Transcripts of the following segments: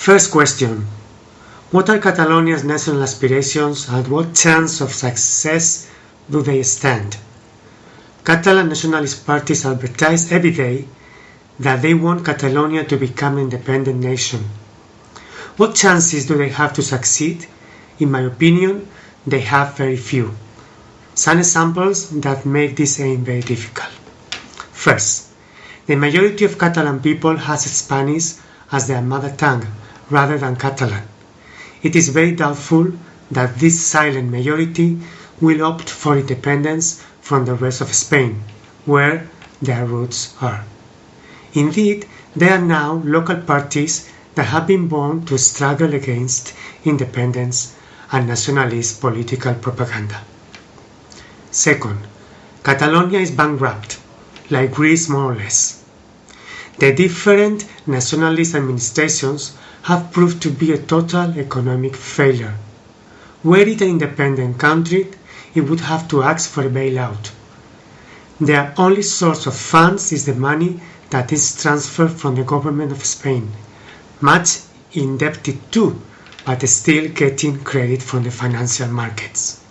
First question. What are Catalonia's national aspirations and what chance of success do they stand? Catalan nationalist parties advertise every day that they want Catalonia to become an independent nation. What chances do they have to succeed? In my opinion, they have very few. Some examples that make this aim very difficult. First, the majority of Catalan people has Spanish as their mother tongue rather than Catalan. It is very doubtful that this silent majority will opt for independence from the rest of Spain, where their roots are. Indeed, there are now local parties that have been born to struggle against independence and nationalist political propaganda. Second, Catalonia is bankrupt, like Greece more or less. The different nationalist administrations have proved to be a total economic failure. Were it an independent country, it would have to ask for a bailout. Their only source of funds is the money that is transferred from the government of Spain, much indebted too, but still getting credit from the financial markets.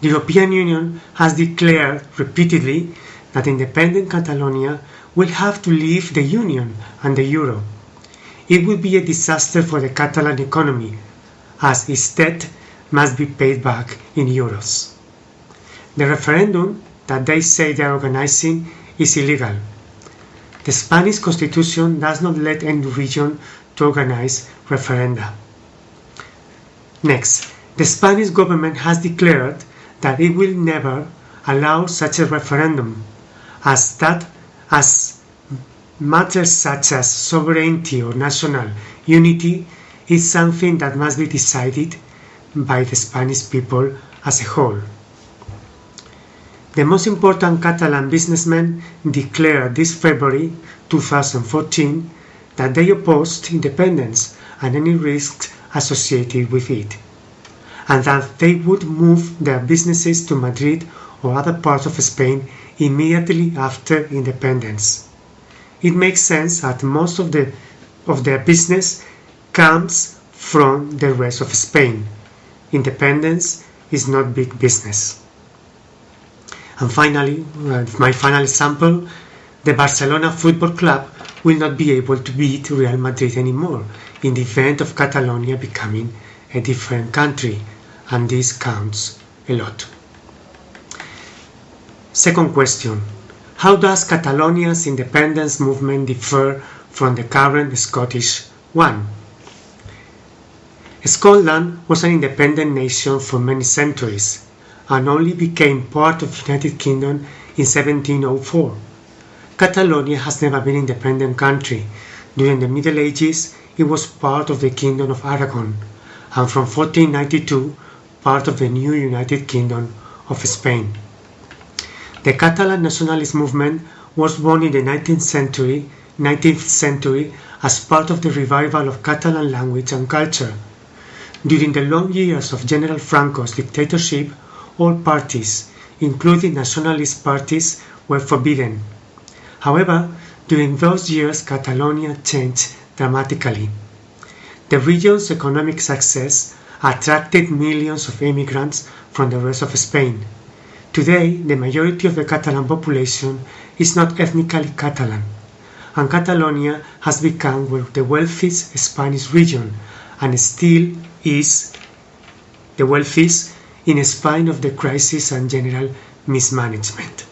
The European Union has declared repeatedly that independent Catalonia will have to leave the Union and the Euro. It would be a disaster for the Catalan economy, as its debt must be paid back in euros. The referendum that they say they are organizing is illegal. The Spanish constitution does not let any region to organize referenda. Next, the Spanish government has declared that it will never allow such a referendum, as matters such as sovereignty or national unity is something that must be decided by the Spanish people as a whole. The most important Catalan businessmen declared this February 2014 that they opposed independence and any risks associated with it, and that they would move their businesses to Madrid or other parts of Spain immediately after independence. It makes sense that most of their business comes from the rest of Spain. Independence is not big business. And finally, my final example, the Barcelona Football Club will not be able to beat Real Madrid anymore in the event of Catalonia becoming a different country, and this counts a lot. Second question. How does Catalonia's independence movement differ from the current Scottish one? Scotland was an independent nation for many centuries and only became part of the United Kingdom in 1704. Catalonia has never been an independent country. During the Middle Ages, it was part of the Kingdom of Aragon, and from 1492, part of the new United Kingdom of Spain. The Catalan nationalist movement was born in the 19th century as part of the revival of Catalan language and culture. During the long years of General Franco's dictatorship, all parties, including nationalist parties, were forbidden. However, during those years, Catalonia changed dramatically. The region's economic success attracted millions of immigrants from the rest of Spain. Today, the majority of the Catalan population is not ethnically Catalan, and Catalonia has become the wealthiest Spanish region and still is the wealthiest in spite of the crisis and general mismanagement.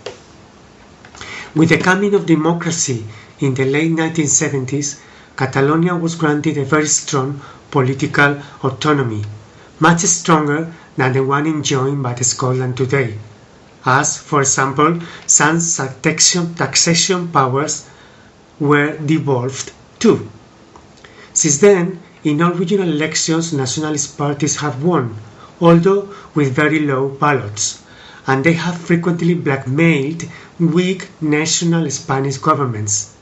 With the coming of democracy in the late 1970s, Catalonia was granted a very strong political autonomy, much stronger than the one enjoyed by Scotland today, as, for example, some taxation powers were devolved too. Since then, in all regional elections, nationalist parties have won, although with very low ballots, and they have frequently blackmailed weak national Spanish governments.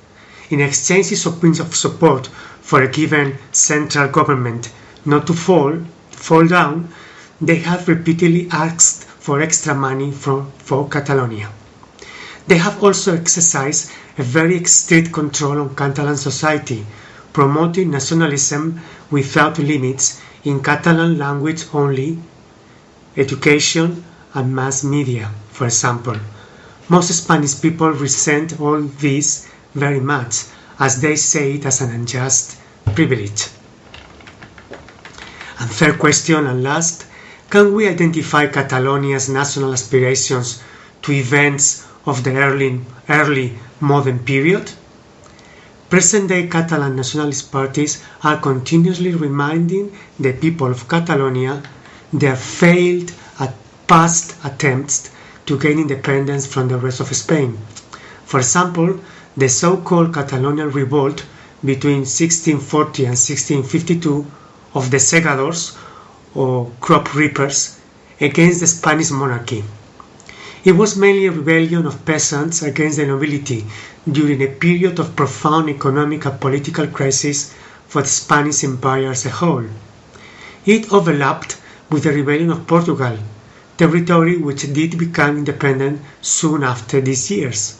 In exchanges of support for a given central government not to fall down, they have repeatedly asked for extra money for Catalonia. They have also exercised a very strict control on Catalan society, promoting nationalism without limits in Catalan language only, education and mass media, for example. Most Spanish people resent all this very much, as they see it as an unjust privilege. And third question and last, can we identify Catalonia's national aspirations to events of the early modern period? Present-day Catalan nationalist parties are continuously reminding the people of Catalonia their failed past attempts to gain independence from the rest of Spain. For example, the so-called Catalonian revolt between 1640 and 1652 of the segadors, or crop reapers, against the Spanish monarchy. It was mainly a rebellion of peasants against the nobility during a period of profound economic and political crisis for the Spanish Empire as a whole. It overlapped with the rebellion of Portugal, territory which did become independent soon after these years,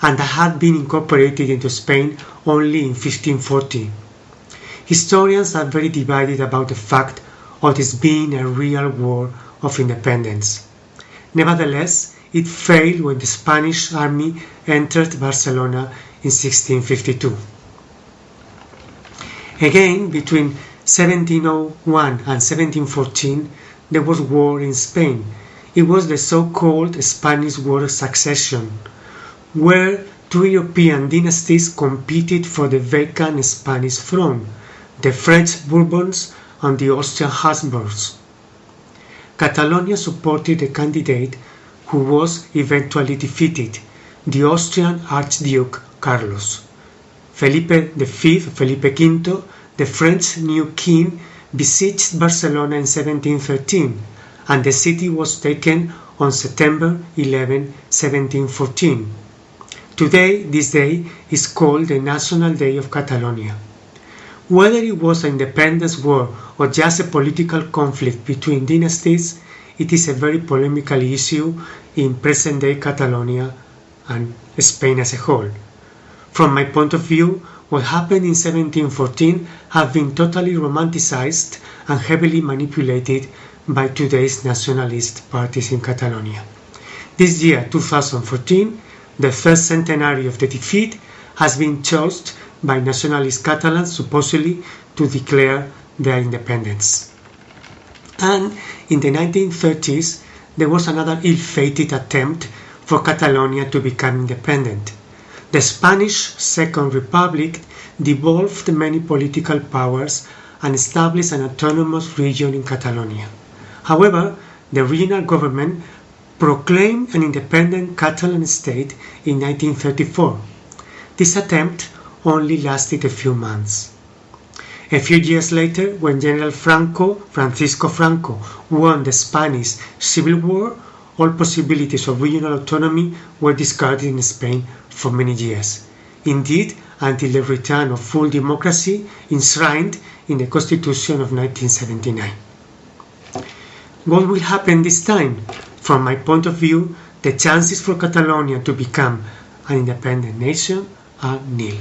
and had been incorporated into Spain only in 1540. Historians are very divided about the fact of this being a real war of independence. Nevertheless, it failed when the Spanish army entered Barcelona in 1652. Again, between 1701 and 1714, there was war in Spain. It was the so-called Spanish War of Succession, where two European dynasties competed for the vacant Spanish throne, the French Bourbons and the Austrian Habsburgs. Catalonia supported the candidate who was eventually defeated, the Austrian Archduke Carlos. Felipe V, the French new king, besieged Barcelona in 1713, and the city was taken on September 11, 1714. Today, this day is called the National Day of Catalonia. Whether it was an independence war or just a political conflict between dynasties, it is a very polemical issue in present-day Catalonia and Spain as a whole. From my point of view, what happened in 1714 has been totally romanticized and heavily manipulated by today's nationalist parties in Catalonia. This year, 2014, the first centenary of the defeat, has been chosen by nationalist Catalans supposedly to declare their independence. And in the 1930s, there was another ill-fated attempt for Catalonia to become independent. The Spanish Second Republic devolved many political powers and established an autonomous region in Catalonia. However, the regional government proclaimed an independent Catalan state in 1934. This attempt only lasted a few months. A few years later, when General Francisco Franco, won the Spanish Civil War, all possibilities of regional autonomy were discarded in Spain for many years. Indeed, until the return of full democracy enshrined in the Constitution of 1979. What will happen this time? From my point of view, the chances for Catalonia to become an independent nation are nil.